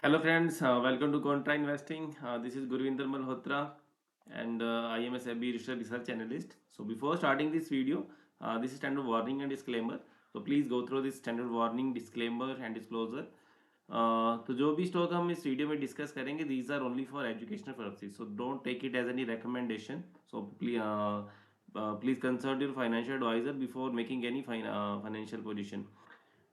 Hello friends, welcome to Contra Investing. This is Gurvinder Malhotra and I am a SEBI research analyst. So before starting this video, this is standard warning and disclaimer. So please go through this standard warning, disclaimer and disclosure. तो जो भी stock हम इस video में discuss करेंगे these are only for educational purposes. So don't take it as any recommendation. So please consult your financial advisor before making any financial position.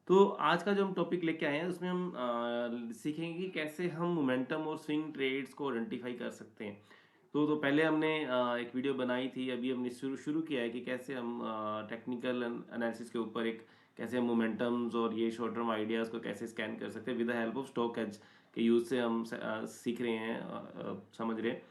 तो आज का जो हम टॉपिक लेके आए हैं उसमें हम सीखेंगे कि कैसे हम मोमेंटम और स्विंग ट्रेड्स को आइडेंटिफाई कर सकते हैं। तो पहले हमने एक वीडियो बनाई थी, अभी हमने शुरू शुरू किया है कि कैसे हम टेक्निकल एनालिसिस के ऊपर एक कैसे हम मोमेंटम्स और ये शॉर्ट टर्म आइडियाज़ को कैसे स्कैन कर सकते हैं with the help of StockEdge के यूज़ से हम सीख रहे हैं, समझ रहे हैं।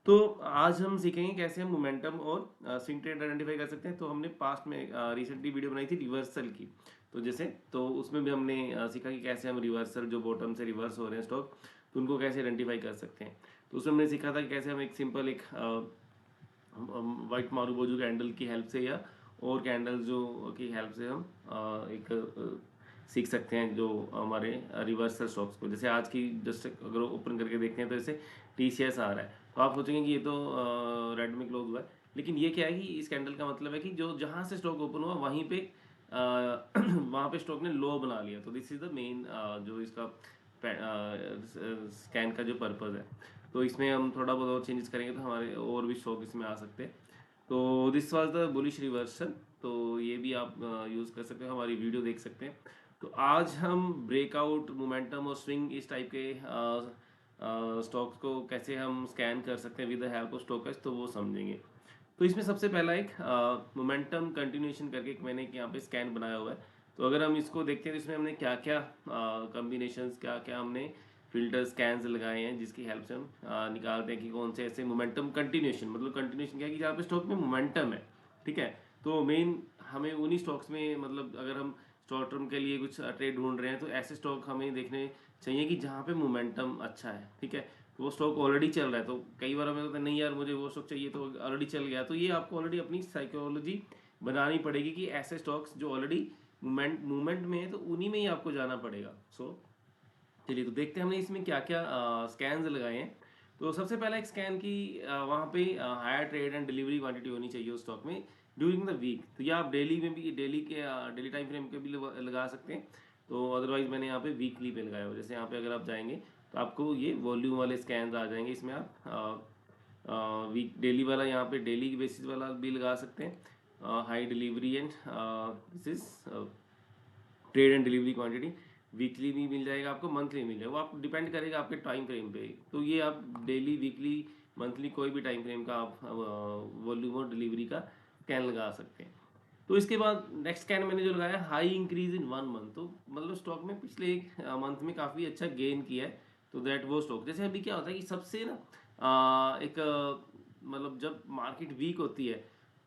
तो आज हम सीखेंगे कैसे हम मोमेंटम और स्विंग ट्रेड आइडेंटिफाई कर सकते हैं। तो हमने पास्ट में रिसेंटली वीडियो बनाई थी रिवर्सल की, तो जैसे तो उसमें भी हमने सीखा कि कैसे हम रिवर्सल जो बॉटम से रिवर्स हो रहे हैं स्टॉक, तो उनको कैसे आइडेंटिफाई कर सकते हैं। तो उसमें हमने सीखा था कि कैसे हम एक सिंपल एक वाइट मारूबोजू कैंडल की हेल्प से या और कैंडल जो की हेल्प से हम सीख सकते हैं जो हमारे रिवर्सल स्टॉक्स को। जैसे आज की जस्ट अगर ओपन करके देखते हैं तो जैसे टीसीएस आ रहा है, तो आप सोचेंगे कि ये तो रेड में क्लोज हुआ है, लेकिन ये क्या है कि इस कैंडल का मतलब है कि जो जहाँ से स्टॉक ओपन हुआ वहीं पे वहाँ पे स्टॉक ने लो बना लिया। तो दिस इज द मेन जो इसका स्कैन का जो पर्पज़ है। तो इसमें हम थोड़ा बहुत और चेंजेस करेंगे तो हमारे और भी स्टॉक इसमें आ सकते हैं। तो this was the bullish reversal, तो ये भी आप यूज़ कर सकते हो, हमारी वीडियो देख सकते हैं। तो आज हम ब्रेकआउट मोमेंटम और स्विंग इस टाइप के स्टॉक्स को कैसे हम स्कैन कर सकते हैं with the help of stalkers, तो वो समझेंगे। तो इसमें सबसे पहला एक मोमेंटम कंटिन्यूएशन करके एक मैंने एक यहाँ पे स्कैन बनाया हुआ है। तो अगर हम इसको देखते हैं तो इसमें हमने क्या क्या कम्बिनेशंस, क्या क्या हमने फिल्टर स्कैन्स लगाए हैं जिसकी हेल्प से हम निकालते हैं कि कौन से ऐसे मोमेंटम कंटिन्यूएशन, मतलब कंटिन्यूएशन क्या है कि जहाँ पे स्टॉक में मोमेंटम है, ठीक है। तो मेन हमें उन्हीं स्टॉक्स में, मतलब अगर हम शॉर्ट टर्म के लिए कुछ ट्रेड ढूंढ रहे हैं तो ऐसे स्टॉक हमें देखने चाहिए कि जहाँ पे मोमेंटम अच्छा है, ठीक है। तो वो स्टॉक ऑलरेडी चल रहा है, तो कई बार हमें होता है नहीं यार मुझे वो स्टॉक चाहिए तो ऑलरेडी चल गया, तो ये आपको ऑलरेडी अपनी साइकोलॉजी बनानी पड़ेगी कि ऐसे स्टॉक्स जो ऑलरेडी मूवमेंट में है तो उन्हीं में ही आपको जाना पड़ेगा। सो चलिए तो देखते हैं हमने इसमें क्या क्या स्कैन्स लगाए हैं। तो सबसे पहला एक स्कैन की वहाँ पे higher trade and delivery quantity होनी चाहिए उस स्टॉक में ड्यूरिंग द वीक। तो ये आप डेली में भी, डेली टाइम फ्रेम के भी लगा सकते हैं। तो अदरवाइज मैंने यहाँ पे वीकली पे लगाया हो। जैसे यहाँ पे अगर आप जाएंगे तो आपको ये वॉल्यूम वाले स्कैन्स आ जाएंगे, इसमें आप वीक डेली वाला, यहाँ पे डेली बेसिस वाला भी लगा सकते हैं, high delivery and this is trade and delivery quantity. Weekly भी मिल जाएगा आपको, मंथली मिल जाएगा, वो आप डिपेंड करेगा आपके टाइम फ्रेम पे। तो ये आप डेली, वीकली, मंथली कोई भी टाइम फ्रेम का आप वॉल्यूम और डिलीवरी का स्कैन लगा सकते हैं। तो इसके बाद नेक्स्ट स्कैन मैंने जो लगाया, हाई इंक्रीज इन 1 मंथ। तो मतलब स्टॉक में पिछले एक मंथ में काफ़ी अच्छा गेन किया है। तो दैट वो स्टॉक, जैसे अभी क्या होता है कि सबसे ना एक मतलब जब मार्केट वीक होती है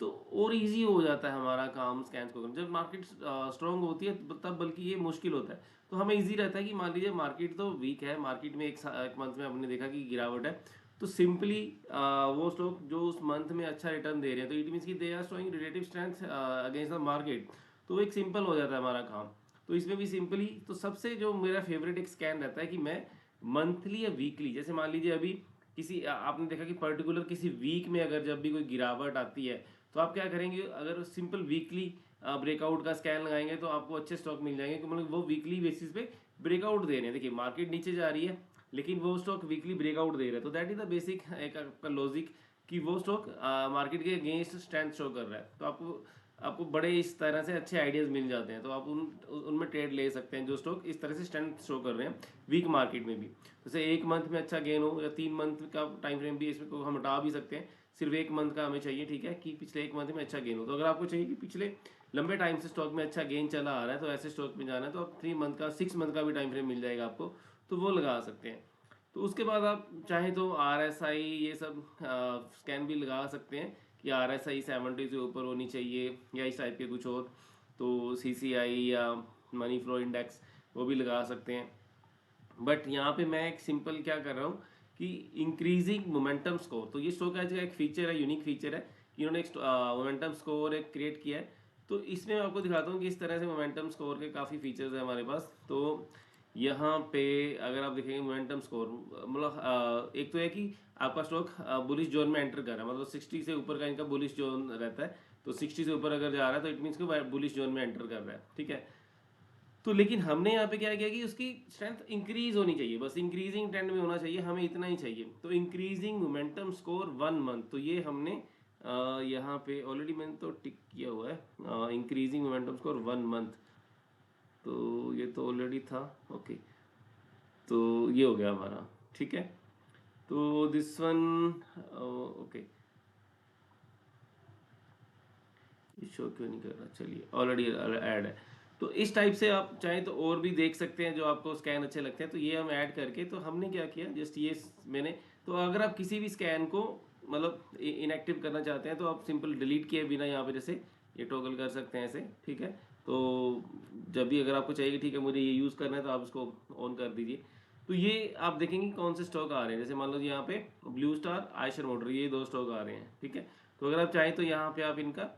तो और इजी हो जाता है हमारा काम स्कैन्स को करना। जब मार्केट स्ट्रांग होती है तब बल्कि ये मुश्किल होता है। तो हमें इजी रहता है कि मान लीजिए मार्केट तो वीक है, मार्केट में एक मंथ में हमने देखा कि गिरावट है, तो सिंपली वो स्टॉक जो उस मंथ में अच्छा रिटर्न दे रहे हैं तो इट मीन्स कि they are showing relative strength against the market. तो एक सिंपल हो जाता है हमारा काम। तो इसमें भी सिंपली, तो सबसे जो मेरा फेवरेट एक स्कैन रहता है कि मैं मंथली या वीकली, जैसे मान लीजिए अभी किसी आपने देखा कि पर्टिकुलर किसी वीक में अगर जब भी कोई गिरावट आती है तो आप क्या करेंगे, अगर सिंपल वीकली ब्रेकआउट का स्कैन लगाएंगे तो आपको अच्छे स्टॉक मिल जाएंगे कि मतलब वो वीकली बेसिस पे ब्रेकआउट दे रहे हैं। देखिए मार्केट नीचे जा रही है लेकिन वो स्टॉक वीकली ब्रेकआउट दे रहा है, तो दैट इज द बेसिक एक आपका लॉजिक कि वो स्टॉक मार्केट के अगेंस्ट स्ट्रेंथ शो कर रहा है। तो आपको आपको बड़े इस तरह से अच्छे आइडियाज मिल जाते हैं, तो आप उनमें ट्रेड ले सकते हैं जो स्टॉक इस तरह से स्ट्रेंथ शो कर रहे हैं वीक मार्केट में भी। जैसे एक मंथ में अच्छा गेन हो या 3 मंथ का टाइम फ्रेम भी इसमें को हम हटा भी सकते हैं, सिर्फ एक मंथ का हमें चाहिए, ठीक है, कि पिछले एक मंथ में अच्छा गेन हो। तो अगर आपको चाहिए कि पिछले लंबे टाइम से स्टॉक में अच्छा गेन चला आ रहा है तो ऐसे स्टॉक में जाना है, तो आप 3 मंथ का, 6 मंथ का भी टाइम फ्रेम मिल जाएगा आपको, तो वो लगा सकते हैं। तो उसके बाद आप चाहें तो RSI ये सब स्कैन भी लगा सकते हैं कि RSI 70 से ऊपर होनी चाहिए या इस टाइप के कुछ और। तो CCI या मनी फ्लो इंडेक्स वो भी लगा सकते हैं। बट यहाँ पे मैं एक सिंपल क्या कर रहा हूँ कि इंक्रीजिंग मोमेंटम स्कोर, तो ये स्टॉक का एक फीचर है, यूनिक फीचर है कि इन्होंने एक मोमेंटम स्कोर एक क्रिएट किया है। तो इसमें मैं आपको दिखाता हूँ कि इस तरह से मोमेंटम स्कोर के काफ़ी फीचर्स हैं हमारे पास। तो यहाँ पे अगर आप देखेंगे मोमेंटम स्कोर, मतलब एक तो है कि आपका स्टॉक बुलिश जोन में एंटर कर रहा है, मतलब 60 से ऊपर का इनका बुलिश जोन रहता है। तो 60 से ऊपर अगर जा रहा है तो इट मीन्स कि बुलिश जोन में एंटर कर रहा है, ठीक है। तो लेकिन हमने यहाँ पे क्या किया कि उसकी स्ट्रेंथ इंक्रीज होनी चाहिए, बस इंक्रीजिंग ट्रेंड में होना चाहिए, हमें इतना ही चाहिए। तो इंक्रीजिंग मोमेंटम स्कोर 1 मंथ, तो ये हमने यहाँ पे ऑलरेडी मैंने तो टिक किया हुआ है, इंक्रीजिंग मोमेंटम स्कोर 1 मंथ, तो ये तो ऑलरेडी था। ओके, तो ये हो गया हमारा, ठीक है। तो दिस वन, ओके, शो क्यों नहीं कर रहा, चलिए ऑलरेडी ऐड है। तो इस टाइप से आप चाहें तो और भी देख सकते हैं जो आपको स्कैन अच्छे लगते हैं, तो ये हम ऐड करके, तो हमने क्या किया जस्ट ये मैंने, तो अगर आप किसी भी स्कैन को मतलब इनएक्टिव करना चाहते हैं तो आप सिंपल डिलीट किए बिना यहाँ पे जैसे ये टॉगल कर सकते हैं ऐसे, ठीक है। तो जब भी अगर आपको चाहिए ठीक है मुझे ये यूज़ करना है तो आप इसको ऑन कर दीजिए। तो ये आप देखेंगे कौन से स्टॉक आ रहे हैं, जैसे मान लो यहाँ पे ब्लू स्टार, आयशर मोटर, ये दो स्टॉक आ रहे हैं, ठीक है। तो अगर आप चाहें तो यहाँ पे आप इनका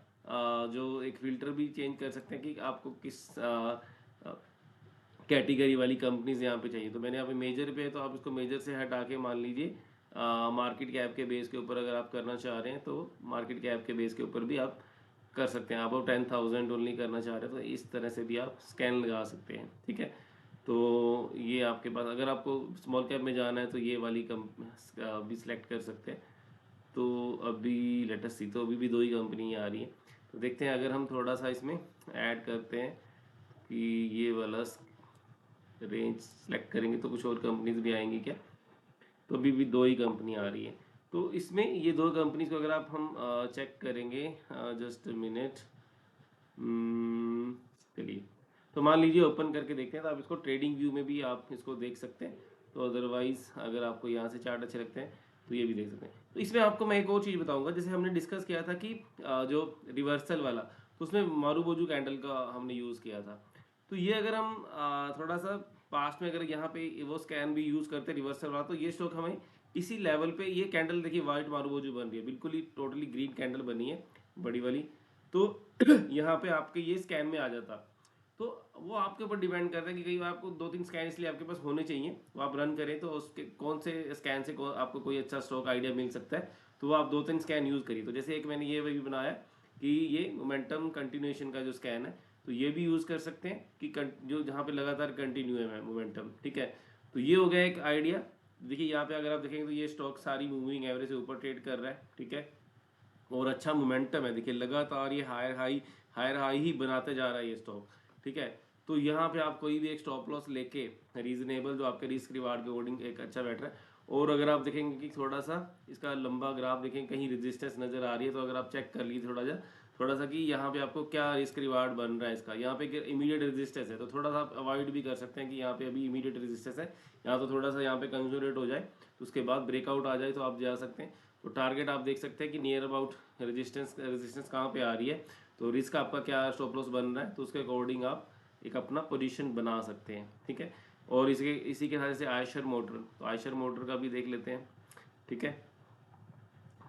जो एक फ़िल्टर भी चेंज कर सकते हैं कि आपको किस कैटेगरी वाली कंपनीज यहाँ पे चाहिए। तो मैंने यहाँ पे मेजर पे है, तो आप इसको मेजर से हटा के मान लीजिए मार्केट कैप के बेस के ऊपर अगर आप करना चाह रहे हैं तो मार्केट कैप के बेस के ऊपर भी आप कर सकते हैं। आप 10,000 ओनली करना चाह रहे हैं तो इस तरह से भी आप स्कैन लगा सकते हैं, ठीक है। तो ये आपके पास, अगर आपको स्मॉल कैप में जाना है तो ये वाली भी सिलेक्ट कर सकते हैं। तो अभी लेटेस्ट सी, तो अभी भी दो ही कंपनी आ रही है। तो देखते हैं अगर हम थोड़ा सा इसमें ऐड करते हैं कि ये वाला रेंज सेलेक्ट करेंगे तो कुछ और कंपनीज भी आएंगी क्या। तो अभी भी दो ही कंपनी आ रही है। तो इसमें ये दो कंपनीज को अगर आप हम चेक करेंगे, जस्ट मिनट, चलिए, तो मान लीजिए ओपन करके देखते हैं, तो आप इसको ट्रेडिंग व्यू में भी आप इसको देख सकते हैं। तो अदरवाइज अगर आपको यहाँ से चार्ट अच्छे लगते हैं तो ये भी देख सकते हैं। तो इसमें आपको मैं एक और चीज़ बताऊंगा, जैसे हमने डिस्कस किया था कि जो रिवर्सल वाला, तो उसमें मारूबोजू कैंडल का हमने यूज़ किया था। तो ये अगर हम थोड़ा सा पास्ट में अगर यहाँ पे वो स्कैन भी यूज़ करते रिवर्सल वाला, तो ये स्टॉक हमें इसी लेवल पे, ये कैंडल देखिए वाइट मारूबोजू बन रही है, बिल्कुल ही टोटली ग्रीन कैंडल बनी है बड़ी वाली। तो यहाँ पे आपके ये स्कैन में आ जाता। तो वो आपके ऊपर डिपेंड करता है कि कई बार आपको 2-3 स्कैन इसलिए आपके पास होने चाहिए, वो आप रन करें तो उसके कौन से स्कैन से आपको कोई अच्छा स्टॉक आइडिया मिल सकता है। तो वो आप 2-3 स्कैन यूज़ करिए। तो जैसे एक मैंने ये भी बनाया कि ये मोमेंटम कंटिन्यूएशन का जो स्कैन है, तो ये भी यूज़ कर सकते हैं कि जो जहाँ पे लगातार कंटिन्यू है मोमेंटम, ठीक है। तो ये हो गया एक आइडिया। देखिए यहाँ पे अगर आप देखेंगे तो ये स्टॉक सारी मूविंग एवरेज से ऊपर ट्रेड कर रहा है, ठीक है, और अच्छा मोमेंटम है। देखिए लगातार ये हायर हाई ही बनाते जा रहा है ये स्टॉक, ठीक है। तो यहाँ पे आप कोई भी एक स्टॉप लॉस लेके रीजनेबल, जो आपके रिस्क रिवार्ड के अकॉर्डिंग एक अच्छा बैठ रहा है। और अगर आप देखेंगे कि थोड़ा सा इसका लंबा ग्राफ देखें, कहीं रेजिस्टेंस नजर आ रही है, तो अगर आप चेक कर लीजिए थोड़ा सा कि यहाँ पे आपको क्या रिस्क रिवार्ड बन रहा है इसका। यहाँ पे इमीडिएट रेजिस्टेंस है तो थोड़ा सा आप अवॉइड भी कर सकते हैं कि यहाँ पे अभी इमीडिएट रेजिस्टेंस है, यहाँ तो थोड़ा सा यहाँ पे कंसोलिडेट हो जाए, तो उसके बाद ब्रेकआउट आ जाए तो आप जा सकते हैं। तो टारगेट आप देख सकते हैं कि नियर अबाउट रेजिस्टेंस कहाँ पे आ रही है, तो रिस्क आपका क्या स्टॉप लॉस बन रहा है, तो उसके अकॉर्डिंग आप एक अपना पोजीशन बना सकते हैं, ठीक है। और इसी के साथ से आयशर मोटर, तो आयशर मोटर का भी देख लेते हैं, ठीक है।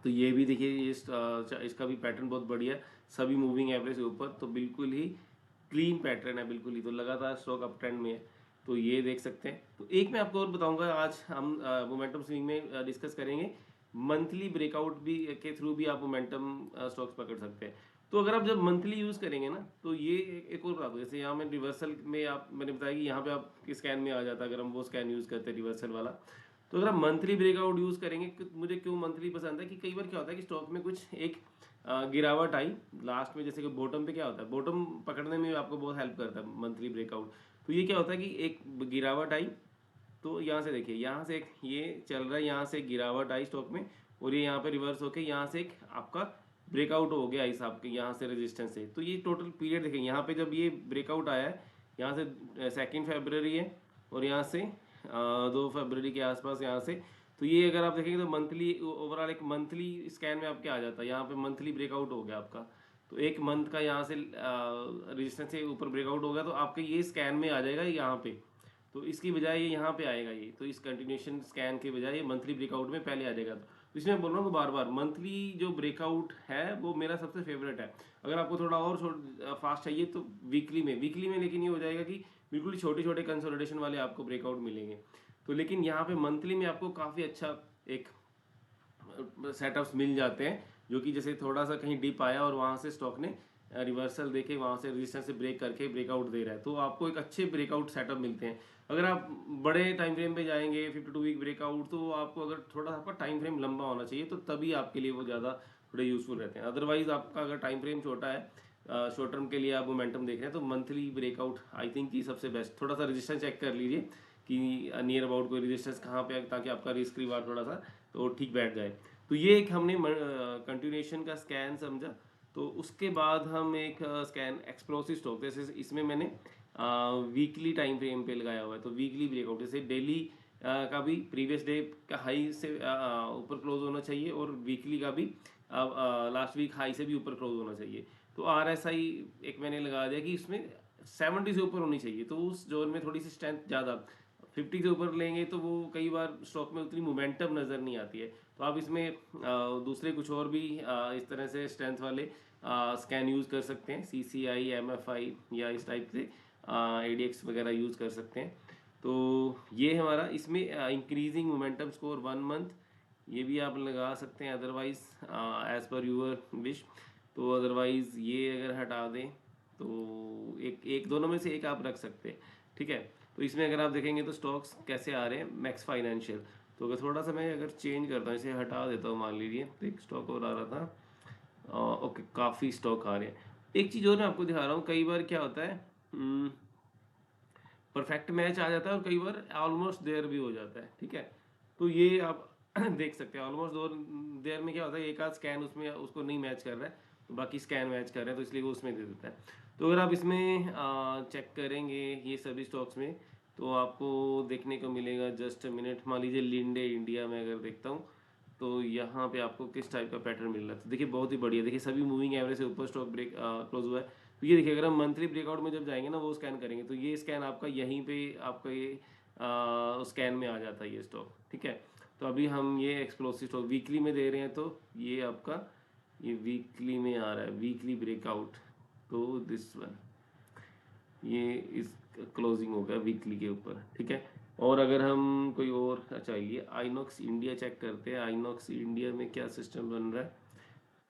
तो ये भी देखिए इसका भी पैटर्न बहुत बढ़िया है, सभी मूविंग एवरेज के ऊपर, तो बिल्कुल ही क्लीन पैटर्न है बिल्कुल ही, तो लगातार स्टॉक अप ट्रेंड में है। तो ये देख सकते हैं। तो एक मैं आपको और बताऊंगा, आज हम मोमेंटम स्विंग में डिस्कस करेंगे मंथली ब्रेकआउट भी के थ्रू भी आप मोमेंटम स्टॉक्स पकड़ सकते हैं। तो अगर आप जब मंथली यूज़ करेंगे ना, तो ये एक और बात, जैसे यहाँ में रिवर्सल में आप मैंने बताया कि यहाँ पे आप स्कैन में आ जाता है अगर हम वो स्कैन यूज़ करते हैं रिवर्सल वाला। तो अगर आप मंथली ब्रेकआउट यूज़ करेंगे, मुझे क्यों मंथली पसंद है कि कई बार क्या होता है कि स्टॉक में कुछ एक गिरावट आई लास्ट में, जैसे कि बॉटम पे क्या होता है, बॉटम पकड़ने में आपको बहुत हेल्प करता है मंथली ब्रेकआउट। तो ये क्या होता है कि एक गिरावट आई, तो यहाँ से देखिए, यहाँ से एक ये चल रहा है, यहाँ से गिरावट आई स्टॉक में, और ये यहाँ पे रिवर्स होके यहाँ से एक आपका ब्रेकआउट हो गया इस आपके यहाँ से रेजिस्टेंस से। तो ये टोटल पीरियड देखेंगे, यहाँ पे जब ये ब्रेकआउट आया है, यहाँ से 2 फरवरी है, और यहाँ से 2 फरवरी के आसपास यहाँ से। तो ये अगर आप देखेंगे तो मंथली ओवरऑल एक मंथली स्कैन में आपके आ जाता है, यहाँ पे मंथली ब्रेकआउट हो गया आपका। तो एक मंथ का यहाँ से रेजिस्टेंस से ऊपर ब्रेकआउट हो गया, तो आपके ये स्कैन में आ जाएगा यहाँ पे। तो इसकी बजाय ये यहाँ पे आएगा, ये तो इस कंटिन्यूशन स्कैन के बजाय ये मंथली ब्रेकआउट में पहले आ जाएगा। तो इसमें बोल रहा हूँ बार बार, मंथली जो ब्रेकआउट है वो मेरा सबसे फेवरेट है। अगर आपको थोड़ा और फास्ट चाहिए तो वीकली में लेकिन ये हो जाएगा कि बिल्कुल छोटे छोटे कंसोलिडेशन वाले आपको ब्रेकआउट मिलेंगे। तो लेकिन यहाँ पे मंथली में आपको काफ़ी अच्छा एक सेटअप्स मिल जाते हैं, जो कि जैसे थोड़ा सा कहीं डिप आया और वहाँ से स्टॉक ने रिवर्सल देके वहाँ से रेजिस्टेंस से ब्रेक करके ब्रेकआउट दे रहा है, तो आपको एक अच्छे ब्रेकआउट सेटअप मिलते हैं। अगर आप बड़े टाइम फ्रेम पे जाएंगे 52 वीक ब्रेकआउट, तो आपको अगर थोड़ा आपका टाइम फ्रेम लंबा होना चाहिए, तो तभी आपके लिए वो ज़्यादा थोड़े यूजफुल रहते हैं। अदरवाइज आपका अगर टाइम फ्रेम छोटा है, शॉर्ट टर्म के लिए आप मोमेंटम देख रहे हैं, तो मंथली ब्रेकआउट आई थिंक की सबसे बेस्ट। थोड़ा सा रजिस्टेंस चेक कर लीजिए कि नियर अबाउट कोई रजिस्टेंस कहाँ पे है, ताकि आपका रिस्क रिवार्ड थोड़ा सा तो ठीक बैठ जाए। तो ये एक हमने कंटिन्यूएशन का स्कैन समझा। तो उसके बाद हम एक स्कैन एक्सप्लोसिव स्टॉक, जैसे इसमें मैंने वीकली टाइम फ्रेम पे लगाया हुआ है, तो वीकली ब्रेकआउट जैसे डेली का भी प्रीवियस डे का हाई से ऊपर क्लोज होना चाहिए, और वीकली का भी लास्ट वीक हाई से भी ऊपर क्लोज होना चाहिए। तो RSI एक मैंने लगा दिया कि इसमें 70 से ऊपर होनी चाहिए, तो उस जोन में थोड़ी सी स्ट्रेंथ ज़्यादा। 50 से ऊपर लेंगे तो वो कई बार स्टॉक में उतनी मोमेंटम नज़र नहीं आती है। तो आप इसमें दूसरे कुछ और भी इस तरह से स्ट्रेंथ वाले स्कैन यूज़ कर सकते हैं, CCI, MFI या इस टाइप से ADX वगैरह यूज़ कर सकते हैं। तो ये हमारा इसमें इंक्रीजिंग मोमेंटम स्कोर 1 मंथ, ये भी आप लगा सकते हैं, otherwise as per your wish. तो अदरवाइज ये अगर हटा दें तो एक एक दोनों में से एक आप रख सकते हैं, ठीक है। तो इसमें अगर आप देखेंगे तो स्टॉक्स कैसे आ रहे हैं, मैक्स फाइनेंशियल। तो अगर थोड़ा सा मैं अगर चेंज करता हूँ, इसे हटा देता हूँ, मान लीजिए तो एक स्टॉक और आ रहा था, ओके काफ़ी स्टॉक आ रहे हैं। एक चीज़ और मैं आपको दिखा रहा हूँ, कई बार क्या होता है परफेक्ट मैच आ जाता है और कई बार ऑलमोस्ट देयर भी हो जाता है, ठीक है। तो ये आप देख सकते हैं ऑलमोस्ट देयर में क्या होता है, एक आध स्कैन उसमें उसको नहीं मैच कर रहा है, तो बाकी स्कैन मैच कर रहे हैं, तो इसलिए वो उसमें दे देता है। तो अगर आप इसमें चेक करेंगे ये सभी स्टॉक्स में, तो आपको देखने को मिलेगा, जस्ट मिनट, मान लीजिए लिंडे इंडिया में अगर देखता हूँ, तो यहाँ पे आपको किस टाइप का पैटर्न मिल रहा है। तो देखिए बहुत ही बढ़िया, देखिए सभी मूविंग एवरेज से ऊपर स्टॉक ब्रेक क्लोज हुआ है। तो ये देखिए, अगर हम मंथली ब्रेकआउट में जब जाएंगे ना, वो स्कैन करेंगे, तो ये स्कैन आपका यहीं पे आपका ये स्कैन में आ जाता है ये स्टॉक, ठीक है। तो अभी हम ये एक्सप्लोसिव स्टॉक वीकली में दे रहे हैं, तो ये आपका ये वीकली में आ रहा है, वीकली ब्रेकआउट। तो दिस वन, ये इस क्लोजिंग हो गया वीकली के ऊपर, ठीक है। और अगर हम कोई और, अच्छा ये आइनॉक्स इंडिया चेक करते हैं, आइनॉक्स इंडिया में क्या सिस्टम बन रहा है।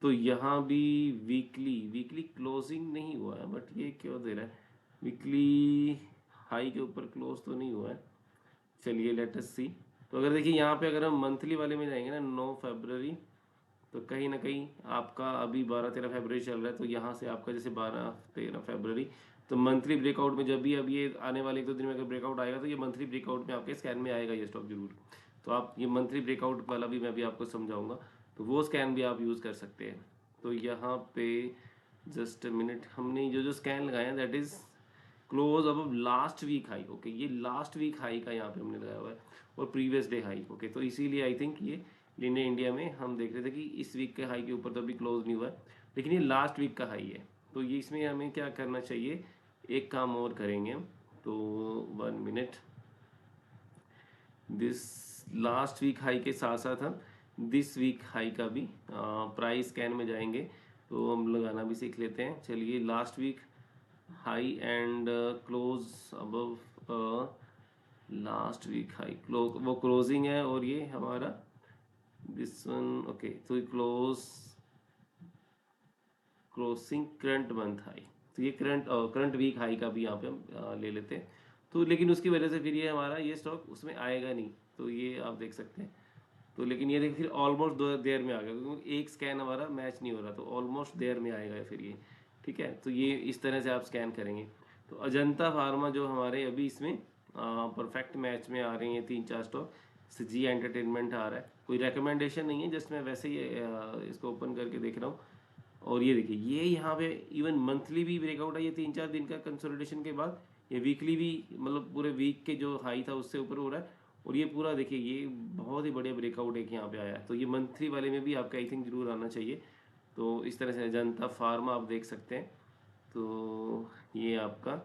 तो यहाँ भी वीकली वीकली क्लोजिंग नहीं हुआ है, बट ये क्यों दे रहा है, वीकली हाई के ऊपर क्लोज तो नहीं हुआ है। चलिए लेट अस सी। तो अगर देखिए यहाँ पे अगर हम मंथली वाले में जाएंगे ना, 9 फरवरी, तो कहीं ना कहीं आपका अभी 12-13 फरवरी चल रहा है, तो यहाँ से आपका जैसे 12-13 फरवरी, तो मंथली ब्रेकआउट में जब भी अब ये आने वाले 1-2 दिन में अगर ब्रेकआउट आएगा, तो ये मंथली ब्रेकआउट में आपके स्कैन में आएगा ये स्टॉक जरूर। तो आप ये मंथली ब्रेकआउट वाला भी मैं भी आपको समझाऊंगा, तो वो स्कैन भी आप यूज़ कर सकते हैं। तो यहाँ पे जस्ट मिनट, हमने जो जो स्कैन लगाए हैं दैट इज़ क्लोज अब लास्ट वीक हाई, ओके, ये लास्ट वीक हाई का यहाँ पे हमने लगाया हुआ है, और प्रीवियस डे हाई, ओके। तो इसीलिए आई थिंक ये लिंडे इंडिया में हम देख रहे थे कि इस वीक के हाई के ऊपर तो अभी क्लोज नहीं हुआ है, लेकिन ये लास्ट वीक का हाई है। तो ये इसमें हमें क्या करना चाहिए, एक काम और करेंगे हम। तो 1 minute, this last week high के साथ साथ हम दिस वीक हाई का भी प्राइस स्कैन में जाएंगे, तो हम लगाना भी सीख लेते हैं। चलिए last week high and close above last week high, close वो क्लोजिंग है, और ये हमारा दिस वन, ओके। तो क्लोजिंग करंट मंथ हाई, तो ये करंट वीक हाई का भी यहाँ पे हम ले लेते हैं। तो लेकिन उसकी वजह से फिर ये हमारा ये स्टॉक उसमें आएगा नहीं, तो ये आप देख सकते हैं। तो लेकिन ये देखिए फिर ऑलमोस्ट देर में आ गया, क्योंकि एक स्कैन हमारा मैच नहीं हो रहा, तो ऑलमोस्ट देर में आएगा फिर ये, ठीक है। तो ये इस तरह से आप स्कैन करेंगे। तो अजंता फार्मा जो हमारे अभी इसमें परफेक्ट मैच में आ रही हैं 3-4 स्टॉक, जी एंटरटेनमेंट आ रहा है, कोई रिकमेंडेशन नहीं है, जस्ट मैं वैसे ही इसको ओपन करके देख रहा हूँ। और ये देखिए ये यहाँ पे इवन मंथली भी ब्रेकआउट है, ये 3-4 दिन का कंसोलिडेशन के बाद, ये वीकली भी मतलब पूरे वीक के जो हाई था उससे ऊपर हो रहा है। और ये पूरा देखिए ये बहुत ही बढ़िया ब्रेकआउट एक यहाँ पे आया है, तो ये मंथली वाले में भी आपका आई थिंक जरूर आना चाहिए। तो इस तरह से जनता फार्मा आप देख सकते हैं। तो ये आपका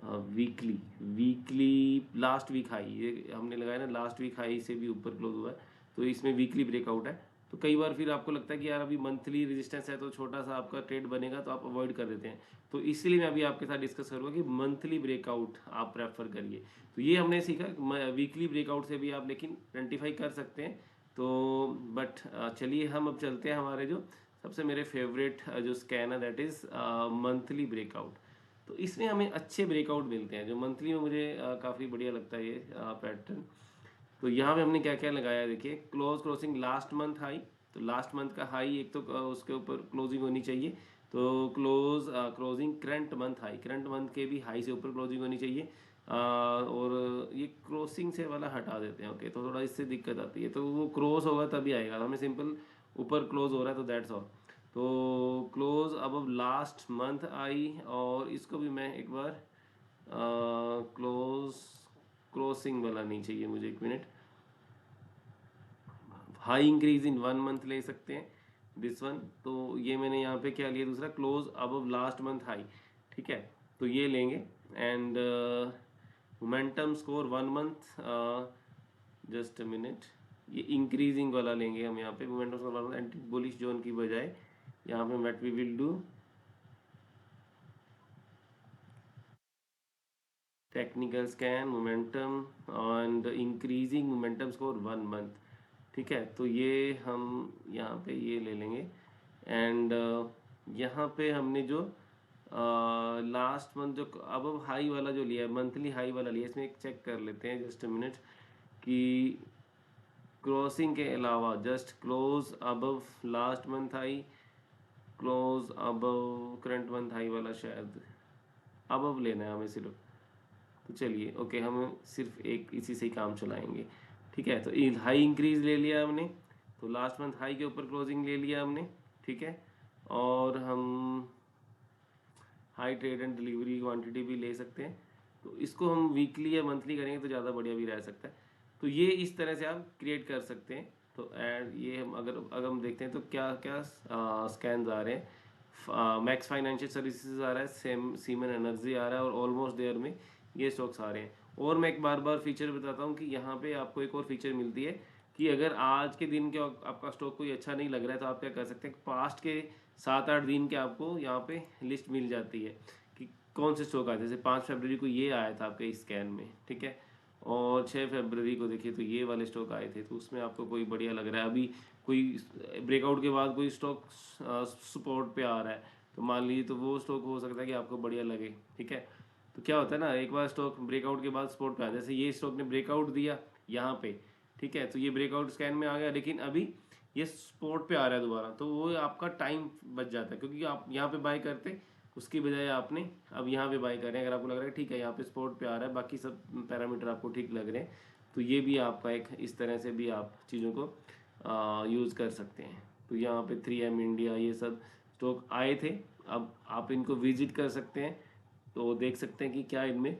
weekly weekly last week high, ये हमने लगाया ना, लास्ट वीक हाई से भी ऊपर क्लोज हुआ है, तो इसमें वीकली ब्रेकआउट है। तो कई बार फिर आपको लगता है कि यार अभी मंथली रेजिस्टेंस है तो छोटा सा आपका ट्रेड बनेगा, तो आप अवॉइड कर देते हैं। तो इसलिए मैं अभी आपके साथ डिस्कस करूँगा कि मंथली ब्रेकआउट आप प्रेफर करिए। तो ये हमने सीखा, वीकली ब्रेकआउट से भी आप लेकिन आइडेंटिफाई कर सकते हैं। तो बट चलिए हम अब चलते हैं हमारे जो सबसे मेरे फेवरेट जो स्कैन है, दैट इज़ मंथली ब्रेकआउट। तो इसमें हमें अच्छे ब्रेकआउट मिलते हैं, जो मंथली में मुझे काफ़ी बढ़िया लगता है ये पैटर्न। तो यहाँ पे हमने क्या क्या लगाया, देखिए close crossing last month high. तो लास्ट मंथ का हाई एक तो उसके ऊपर क्लोजिंग होनी चाहिए। तो close closing current month high, current month के भी हाई से ऊपर क्लोजिंग होनी चाहिए। और ये क्रॉसिंग से वाला हटा देते हैं, ओके, तो थोड़ा इससे दिक्कत आती है। तो वो क्रॉस होगा तभी आएगा, हमें सिंपल ऊपर क्लोज हो रहा है तो दैट्स ऑल। तो क्लोज अब लास्ट मंथ आई, और इसको भी मैं एक बार क्लोज क्रॉसिंग वाला नहीं चाहिए मुझे, एक minute. High increase in 1 month ले सकते हैं, दिस वन। तो ये मैंने यहाँ पे क्या लिया, दूसरा क्लोज अब लास्ट मंथ हाई, ठीक है। तो ये लेंगे। And momentum score 1 month, just a minute, ये इंक्रीजिंग वाला लेंगे हम यहाँ पे। Momentum score 1 month anti bullish zone की बजाय यहाँ पे what we will do, technical scan momentum and increasing momentum score 1 month, ठीक है। तो ये हम यहाँ पे ये ले लेंगे। एंड यहाँ पे हमने जो लास्ट मंथ जो अब हाई वाला जो लिया है, मंथली हाई वाला लिया है, इसमें एक चेक कर लेते हैं, जस्ट अ मिनट, कि क्रॉसिंग के अलावा just close above last month high, close above current month high वाला शायद अबव लेना है हमें सिर्फ। तो चलिए ओके, हम सिर्फ एक इसी से ही काम चलाएंगे, ठीक है। तो हाई इंक्रीज ले लिया हमने, तो लास्ट मंथ हाई के ऊपर क्लोजिंग ले लिया हमने, ठीक है। और हम high trade and delivery quantity भी ले सकते हैं। तो इसको हम वीकली या मंथली करेंगे तो ज़्यादा बढ़िया भी रह सकता है। तो ये इस तरह से आप क्रिएट कर सकते हैं। तो एड ये हम अगर हम देखते हैं तो क्या क्या स्कैन्स आ रहे हैं। मैक्स फाइनेंशियल सर्विसेज आ रहा है, सेम सीमेन एनर्जी आ रहा है, और ऑलमोस्ट देयर में ये स्टॉक्स आ रहे हैं। और मैं एक बार बार फीचर बताता हूँ कि यहाँ पे आपको एक और फीचर मिलती है कि अगर आज के दिन के आपका स्टॉक कोई अच्छा नहीं लग रहा है तो आप क्या कर सकते हैं, पास्ट के 7-8 दिन के आपको यहाँ पे लिस्ट मिल जाती है कि कौन से स्टॉक आए थे। जैसे 5 फरवरी को ये आया था आपके स्कैन में, ठीक है। और 6 फरवरी को देखिए तो ये वाले स्टॉक आए थे, तो उसमें आपको कोई बढ़िया लग रहा है। अभी कोई ब्रेकआउट के बाद कोई स्टॉक सपोर्ट पे आ रहा है, तो मान लीजिए तो वो स्टॉक हो सकता है कि आपको बढ़िया लगे, ठीक है। तो क्या होता है ना, एक बार स्टॉक ब्रेकआउट के बाद सपोर्ट पे आ, जैसे ये स्टॉक ने ब्रेकआउट दिया यहाँ पे, ठीक है, तो ये ब्रेकआउट स्कैन में आ गया, लेकिन अभी ये सपोर्ट पे आ रहा है दोबारा, तो वो आपका टाइम बच जाता है, क्योंकि आप यहाँ पे बाय करते उसकी बजाय आपने अब यहाँ पे बाय करें। अगर आपको लग रहा है ठीक है यहाँ पे सपोर्ट पे आ रहा है, बाकी सब पैरामीटर आपको ठीक लग रहे हैं, तो ये भी आपका एक इस तरह से भी आप चीज़ों को यूज़ कर सकते हैं। तो यहाँ पे 3M इंडिया ये सब स्टॉक आए थे, अब आप इनको विजिट कर सकते हैं, तो देख सकते हैं कि क्या इनमें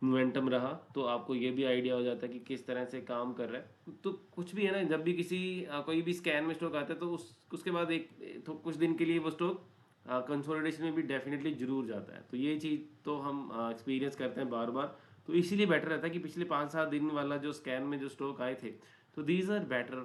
मोमेंटम रहा, तो आपको ये भी आइडिया हो जाता है कि किस तरह से काम कर रहा है। तो कुछ भी है ना, जब भी किसी कोई भी स्कैन में स्टॉक आता है तो उसके बाद एक तो कुछ दिन के लिए वो स्टॉक कंसोलिडेशन में भी डेफिनेटली जरूर जाता है। तो ये चीज़ तो हम एक्सपीरियंस करते हैं बार बार। तो इसीलिए बेटर रहता है कि पिछले 5-7 दिन वाला जो स्कैन में जो स्टॉक आए थे, तो दीज आर बेटर,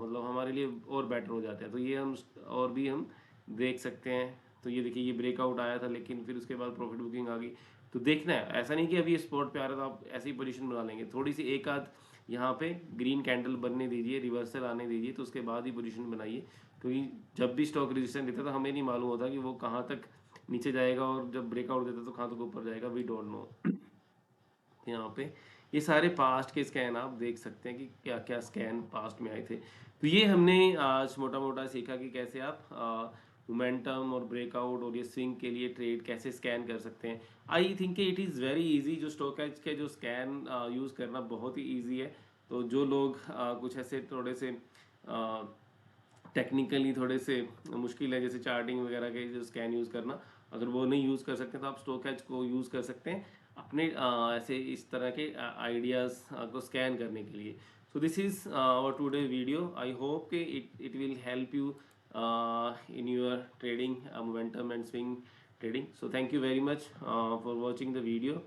मतलब हमारे लिए और बेटर हो जाते हैं। तो ये हम और भी हम देख सकते हैं। तो ये देखिए ये ब्रेकआउट आया था, लेकिन फिर उसके बाद प्रॉफिट बुकिंग आ गई। तो देखना है, ऐसा नहीं कि अभी ये स्पॉट पे आ रहा है तो आप ऐसी पोजीशन बना लेंगे, थोड़ी सी एक आध यहाँ पे ग्रीन कैंडल बनने दीजिए, रिवर्सल आने दीजिए, तो उसके बाद ही पोजीशन बनाइए। क्योंकि जब भी स्टॉक रेजिस्टेंस देता है तो हमें नहीं मालूम होता कि वो कहाँ तक नीचे जाएगा, और जब ब्रेकआउट देता है तो कहाँ तक ऊपर जाएगा, वी डोंट नो। यहाँ पे ये सारे पास्ट के स्कैन आप देख सकते हैं कि क्या क्या स्कैन पास्ट में आए थे। तो ये हमने आज मोटा मोटा सीखा कि कैसे आप मोमेंटम और ब्रेकआउट और ये स्विंग के लिए ट्रेड कैसे स्कैन कर सकते हैं। I think it is very easy, जो स्टॉकेज के जो स्कैन यूज़ करना बहुत ही ईजी है। तो जो लोग कुछ ऐसे थोड़े से टेक्निकली थोड़े से मुश्किल है, जैसे चार्टिंग वगैरह के जो स्कैन यूज़ करना, अगर वो नहीं यूज़ कर सकते तो आप स्टॉकेज को यूज़ कर सकते हैं अपने ऐसे इस तरह के आइडियाज़ को स्कैन करने के लिए। So this is our today video. I hope कि it will help you in your trading momentum and swing trading. So thank you very much for watching the video.